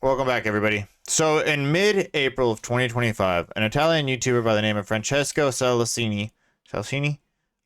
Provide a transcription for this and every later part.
Welcome back, everybody. So, in mid-April of 2025, an Italian YouTuber by the name of Francesco Salicini,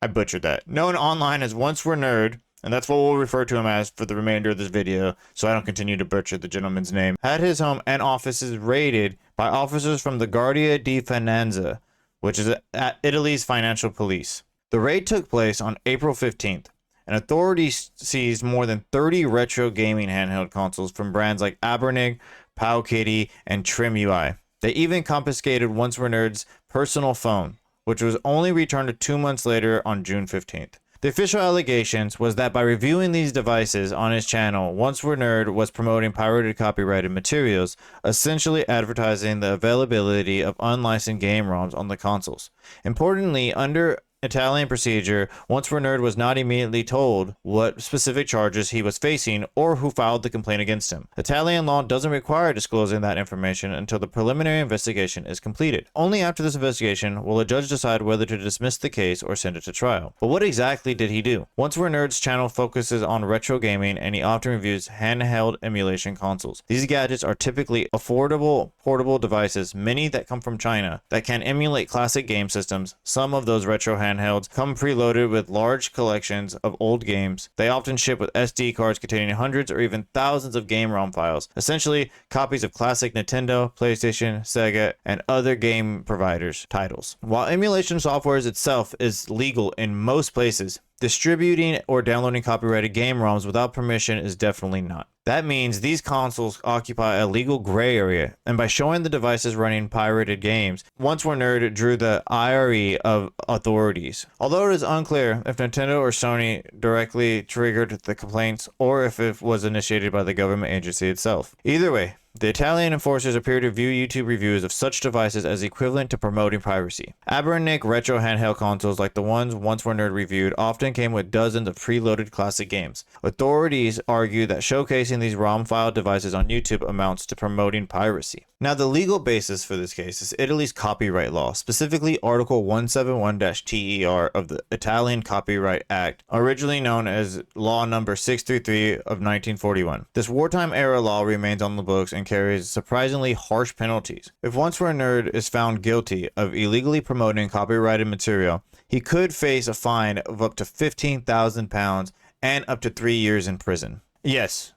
I butchered that, known online as OnceWereNerd, and that's what we'll refer to him as for the remainder of this video, so I don't continue to butcher the gentleman's name, had his home and offices raided by officers from the Guardia di Finanza, which is Italy's financial police. The raid took place on April 15th, and authorities seized more than 30 retro gaming handheld consoles from brands like Anbernic, PowKiddy, and TrimUI. They even confiscated OnceWereNerd's personal phone, which was only returned 2 months later on June 15th. The official allegations was that by reviewing these devices on his channel, OnceWereNerd was promoting pirated copyrighted materials, essentially advertising the availability of unlicensed game ROMs on the consoles. Importantly, under Italian procedure, OnceWereNerd was not immediately told what specific charges he was facing or who filed the complaint against him. Italian law doesn't require disclosing that information until the preliminary investigation is completed. Only after this investigation will a judge decide whether to dismiss the case or send it to trial. But what exactly did he do? OnceWereNerd's channel focuses on retro gaming, and he often reviews handheld emulation consoles. These gadgets are typically affordable portable devices, many that come from China, that can emulate classic game systems. Some of those retro handhelds come preloaded with large collections of old games. They often ship with SD cards containing hundreds or even thousands of game ROM files, essentially copies of classic Nintendo, PlayStation, Sega, and other game providers' titles. While emulation software itself is legal in most places, distributing or downloading copyrighted game ROMs without permission is definitely not. That means these consoles occupy a legal gray area, and by showing the devices running pirated games, OnceWereNerd drew the ire of authorities. Although it is unclear if Nintendo or Sony directly triggered the complaints or if it was initiated by the government agency itself. Either way, the Italian enforcers appear to view YouTube reviews of such devices as equivalent to promoting piracy. Anbernic retro handheld consoles like the ones OnceWereNerd reviewed often came with dozens of preloaded classic games. Authorities argue that showcasing these ROM file devices on YouTube amounts to promoting piracy. Now, the legal basis for this case is Italy's copyright law, specifically Article 171-TER of the Italian Copyright Act, originally known as Law Number 633 of 1941. This wartime-era law remains on the books and carries surprisingly harsh penalties. If OnceWereNerd is found guilty of illegally promoting copyrighted material, he could face a fine of up to £15,000 and up to 3 years in prison. Yes,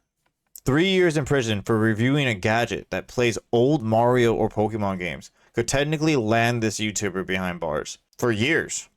3 years in prison for reviewing a gadget that plays old Mario or Pokemon games could technically land this YouTuber behind bars for years.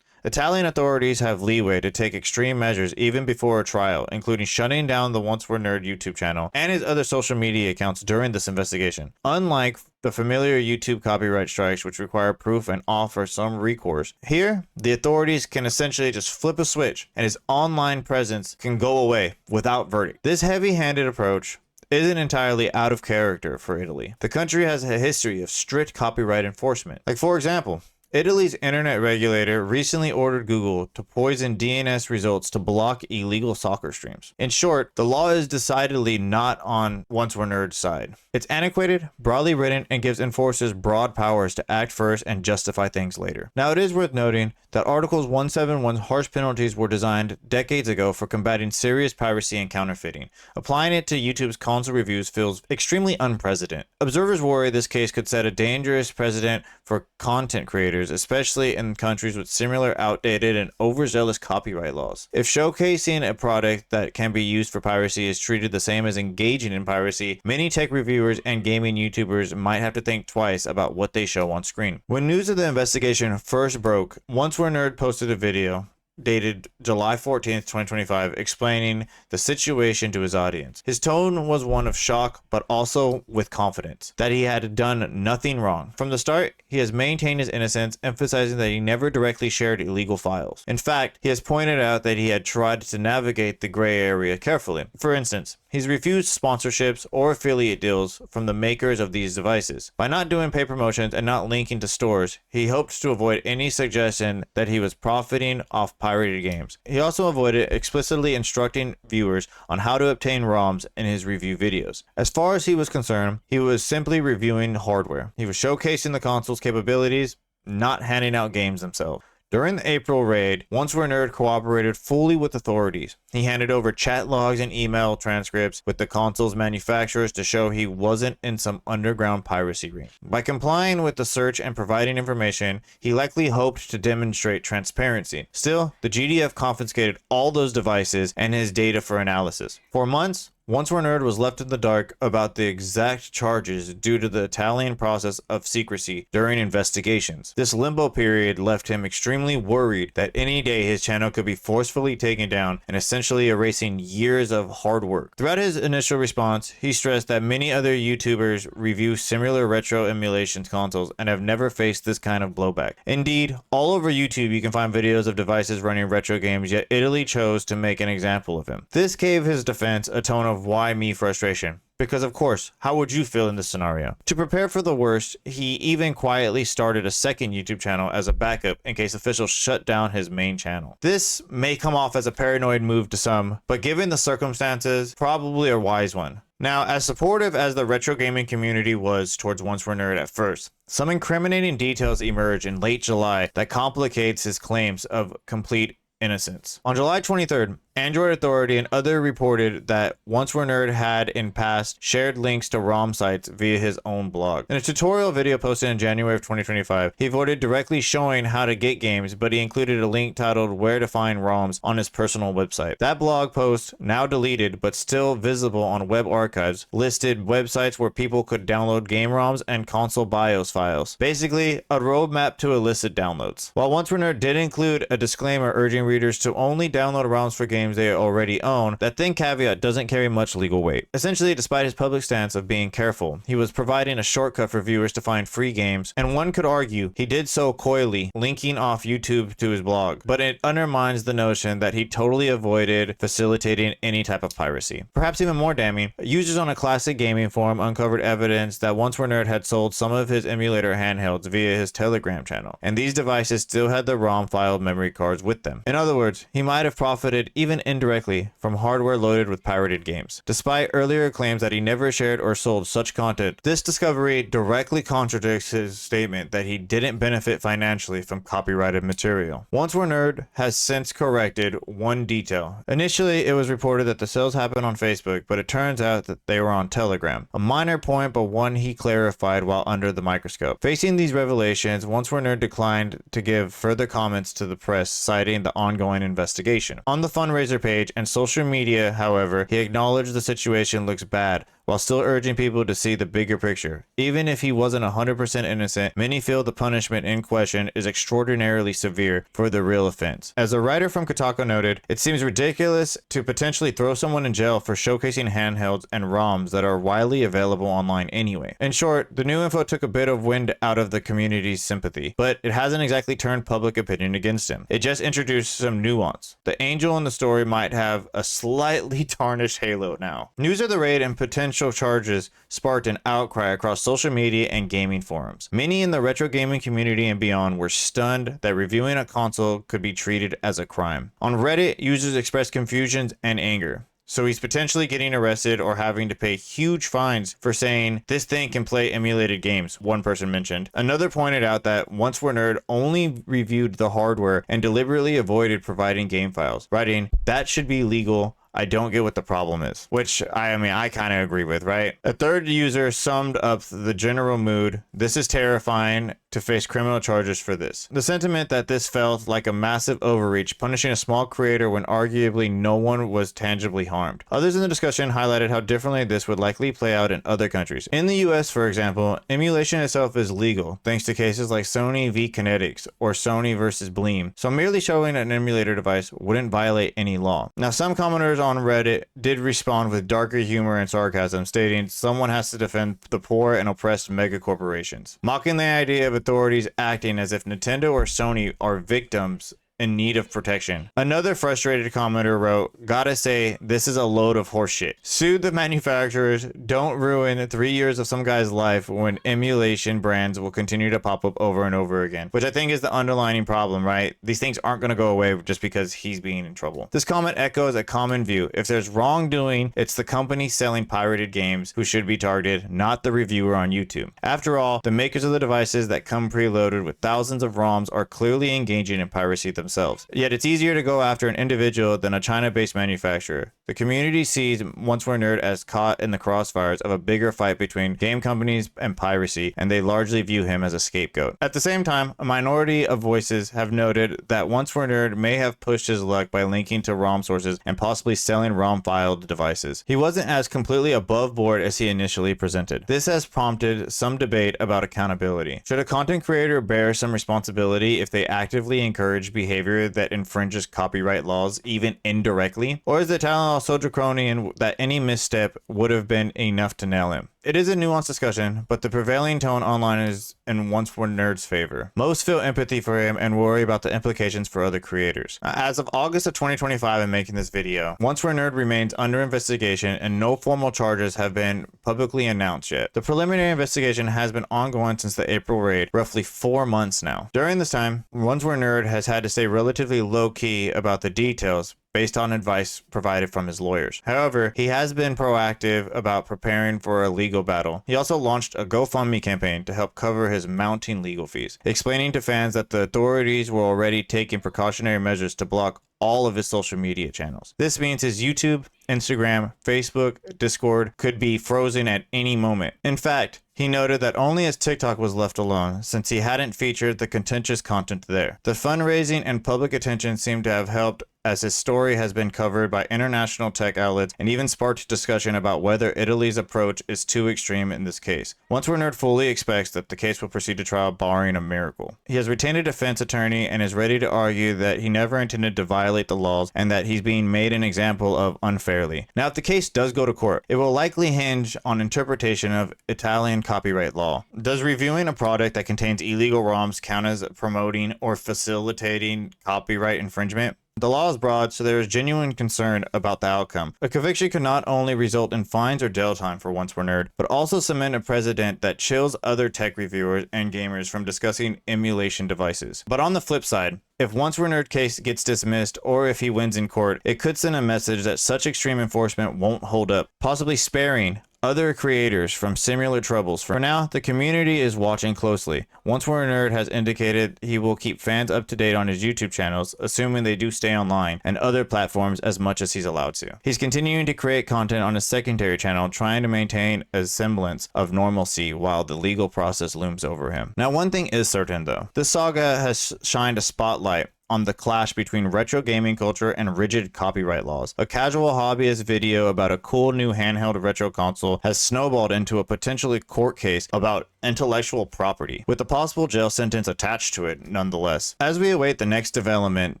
Italian authorities have leeway to take extreme measures even before a trial, including shutting down the OnceWereNerd YouTube channel and his other social media accounts during this investigation. Unlike the familiar YouTube copyright strikes, which require proof and offer some recourse, here, the authorities can essentially just flip a switch and his online presence can go away without verdict. This heavy-handed approach isn't entirely out of character for Italy. The country has a history of strict copyright enforcement. Like, for example, Italy's internet regulator recently ordered Google to poison DNS results to block illegal soccer streams. In short, the law is decidedly not on OnceWereNerd's side. It's antiquated, broadly written, and gives enforcers broad powers to act first and justify things later. Now, it is worth noting that Articles 171's harsh penalties were designed decades ago for combating serious piracy and counterfeiting. Applying it to YouTube's console reviews feels extremely unprecedented. Observers worry this case could set a dangerous precedent for content creators, especially in countries with similar outdated and overzealous copyright laws. If showcasing a product that can be used for piracy is treated the same as engaging in piracy, many tech reviewers and gaming YouTubers might have to think twice about what they show on screen. When news of the investigation first broke, OnceWereNerd posted a video dated July 14th, 2025, explaining the situation to his audience. His tone was one of shock, but also with confidence that he had done nothing wrong. From the start, he has maintained his innocence, emphasizing that he never directly shared illegal files. In fact, he has pointed out that he had tried to navigate the gray area carefully. For instance, he's refused sponsorships or affiliate deals from the makers of these devices. By not doing paid promotions and not linking to stores, he hoped to avoid any suggestion that he was profiting off pirated games. He also avoided explicitly instructing viewers on how to obtain ROMs in his review videos. As far as he was concerned, he was simply reviewing hardware. He was showcasing the console's capabilities, not handing out games themselves. During the April raid, OnceWereNerd cooperated fully with authorities. He handed over chat logs and email transcripts with the console's manufacturers to show he wasn't in some underground piracy ring. By complying with the search and providing information, he likely hoped to demonstrate transparency. Still, the GDF confiscated all those devices and his data for analysis. For months, OnceWereNerd was left in the dark about the exact charges due to the Italian process of secrecy during investigations. This limbo period left him extremely worried that any day his channel could be forcefully taken down and essentially erasing years of hard work. Throughout his initial response, he stressed that many other YouTubers review similar retro emulation consoles and have never faced this kind of blowback. Indeed, all over YouTube you can find videos of devices running retro games, yet Italy chose to make an example of him. This gave his defense a tone of why me frustration. Because of course, how would you feel in this scenario? To prepare for the worst, he even quietly started a second YouTube channel as a backup in case officials shut down his main channel. This may come off as a paranoid move to some, but given the circumstances, probably a wise one. Now, as supportive as the retro gaming community was towards OnceWereNerd at first, some incriminating details emerged in late July that complicates his claims of complete innocence. On July 23rd, Android Authority and other reported that OnceWereNerd had in past shared links to ROM sites via his own blog. In a tutorial video posted in January of 2025, he avoided directly showing how to get games, but he included a link titled Where to Find ROMs on his personal website. That blog post, now deleted but still visible on web archives, listed websites where people could download game ROMs and console BIOS files. Basically, a roadmap to illicit downloads. While OnceWereNerd did include a disclaimer urging readers to only download ROMs for games they already own, that thin caveat doesn't carry much legal weight. Essentially, despite his public stance of being careful, he was providing a shortcut for viewers to find free games, and one could argue he did so coyly, linking off YouTube to his blog. But it undermines the notion that he totally avoided facilitating any type of piracy. Perhaps even more damning, users on a classic gaming forum uncovered evidence that OnceWereNerd had sold some of his emulator handhelds via his Telegram channel, and these devices still had the ROM file memory cards with them. In other words, he might have profited even indirectly from hardware loaded with pirated games. Despite earlier claims that he never shared or sold such content, this discovery directly contradicts his statement that he didn't benefit financially from copyrighted material. OnceWereNerd has since corrected one detail. Initially, it was reported that the sales happened on Facebook, but it turns out that they were on Telegram. A minor point, but one he clarified while under the microscope. Facing these revelations, OnceWereNerd declined to give further comments to the press, citing the ongoing investigation. On the fundraiser page and social media, however, he acknowledged the situation looks bad, while still urging people to see the bigger picture. Even if he wasn't 100% innocent, many feel the punishment in question is extraordinarily severe for the real offense. As a writer from Kotaku noted, it seems ridiculous to potentially throw someone in jail for showcasing handhelds and ROMs that are widely available online anyway. In short, the new info took a bit of wind out of the community's sympathy, but it hasn't exactly turned public opinion against him. It just introduced some nuance. The angel in the story might have a slightly tarnished halo now. News of the raid and potential charges sparked an outcry across social media and gaming forums. Many in the retro gaming community and beyond were stunned that reviewing a console could be treated as a crime. On Reddit, users expressed confusion and anger. So he's potentially getting arrested or having to pay huge fines for saying this thing can play emulated games, one person mentioned. Another pointed out that OnceWereNerd only reviewed the hardware and deliberately avoided providing game files, writing, "That should be legal. I don't get what the problem is." Which, I kind of agree with, right? A third user summed up the general mood. This is terrifying to face criminal charges for this. The sentiment that this felt like a massive overreach, punishing a small creator when arguably no one was tangibly harmed. Others in the discussion highlighted how differently this would likely play out in other countries. In the US, for example, emulation itself is legal, thanks to cases like Sony v Kinetics or Sony versus Bleem. So merely showing an emulator device wouldn't violate any law. Now, some commenters on Reddit did respond with darker humor and sarcasm, stating someone has to defend the poor and oppressed mega corporations, mocking the idea of authorities acting as if Nintendo or Sony are victims in need of protection. Another frustrated commenter wrote, "Gotta say, this is a load of horseshit. Sue the manufacturers, don't ruin 3 years of some guy's life when emulation brands will continue to pop up over and over again." Which I think is the underlying problem, right? These things aren't going to go away just because he's being in trouble. This comment echoes a common view. If there's wrongdoing, it's the company selling pirated games who should be targeted, not the reviewer on YouTube. After all, the makers of the devices that come preloaded with thousands of ROMs are clearly engaging in piracy themselves. Yet it's easier to go after an individual than a China-based manufacturer. The community sees OnceWereNerd as caught in the crossfires of a bigger fight between game companies and piracy, and they largely view him as a scapegoat. At the same time, a minority of voices have noted that OnceWereNerd may have pushed his luck by linking to ROM sources and possibly selling ROM-filed devices. He wasn't as completely above board as he initially presented. This has prompted some debate about accountability. Should a content creator bear some responsibility if they actively encourage behavior that infringes copyright laws, even indirectly? Or is the talent so draconian that any misstep would have been enough to nail him? It is a nuanced discussion, but the prevailing tone online is in OnceWereNerd's favor. Most feel empathy for him and worry about the implications for other creators. As of August of 2025 in making this video, OnceWereNerd remains under investigation and no formal charges have been publicly announced yet. The preliminary investigation has been ongoing since the April raid, roughly 4 months now. During this time, OnceWereNerd has had to stay relatively low-key about the details, based on advice provided from his lawyers. However, he has been proactive about preparing for a legal battle. He also launched a GoFundMe campaign to help cover his mounting legal fees, explaining to fans that the authorities were already taking precautionary measures to block all of his social media channels. This means his YouTube, Instagram, Facebook, Discord could be frozen at any moment. In fact, he noted that only his TikTok was left alone since he hadn't featured the contentious content there. The fundraising and public attention seem to have helped, as his story has been covered by international tech outlets and even sparked discussion about whether Italy's approach is too extreme in this case. OnceWereNerd fully expects that the case will proceed to trial barring a miracle. He has retained a defense attorney and is ready to argue that he never intended to violate the laws and that he's being made an example of unfairly. Now, if the case does go to court, it will likely hinge on interpretation of Italian copyright law. Does reviewing a product that contains illegal ROMs count as promoting or facilitating copyright infringement? The law is broad, so there is genuine concern about the outcome. A conviction could not only result in fines or jail time for OnceWereNerd, but also cement a precedent that chills other tech reviewers and gamers from discussing emulation devices. But on the flip side, if OnceWereNerd case gets dismissed or if he wins in court, it could send a message that such extreme enforcement won't hold up, possibly sparing other creators from similar troubles. For now, the community is watching closely. OnceWereNerd has indicated he will keep fans up to date on his YouTube channels, assuming they do stay online, and other platforms as much as he's allowed to. He's continuing to create content on his secondary channel, trying to maintain a semblance of normalcy while the legal process looms over him. Now, one thing is certain though. This saga has shined a spotlight on the clash between retro gaming culture and rigid copyright laws. A casual hobbyist video about a cool new handheld retro console has snowballed into a potentially court case about intellectual property, with a possible jail sentence attached to it nonetheless. As we await the next development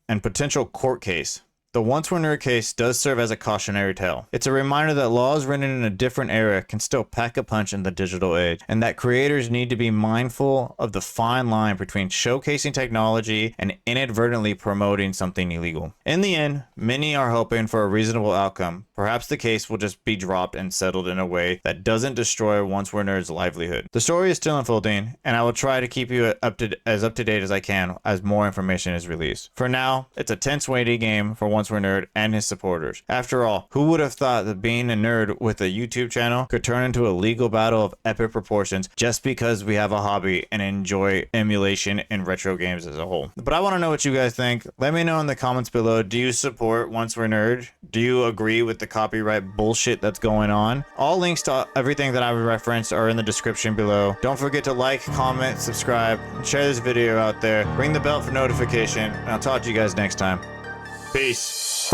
and potential court case, the OnceWereNerd case does serve as a cautionary tale. It's a reminder that laws written in a different era can still pack a punch in the digital age, and that creators need to be mindful of the fine line between showcasing technology and inadvertently promoting something illegal. In the end, many are hoping for a reasonable outcome. Perhaps the case will just be dropped and settled in a way that doesn't destroy OnceWereNerd's livelihood. The story is still unfolding, and I will try to keep you up to date as I can as more information is released. For now, it's a tense waiting game for OnceWereNerd and his supporters. After all, who would have thought that being a nerd with a YouTube channel could turn into a legal battle of epic proportions just because we have a hobby and enjoy emulation and retro games as a whole? But I want to know what you guys think. Let me know in the comments below. Do you support OnceWereNerd? Do you agree with the copyright bullshit that's going on? All links to everything that I referenced are in the description below. Don't forget to like, comment, subscribe, and share this video out there. Ring the bell for notification, and I'll talk to you guys next time. Peace.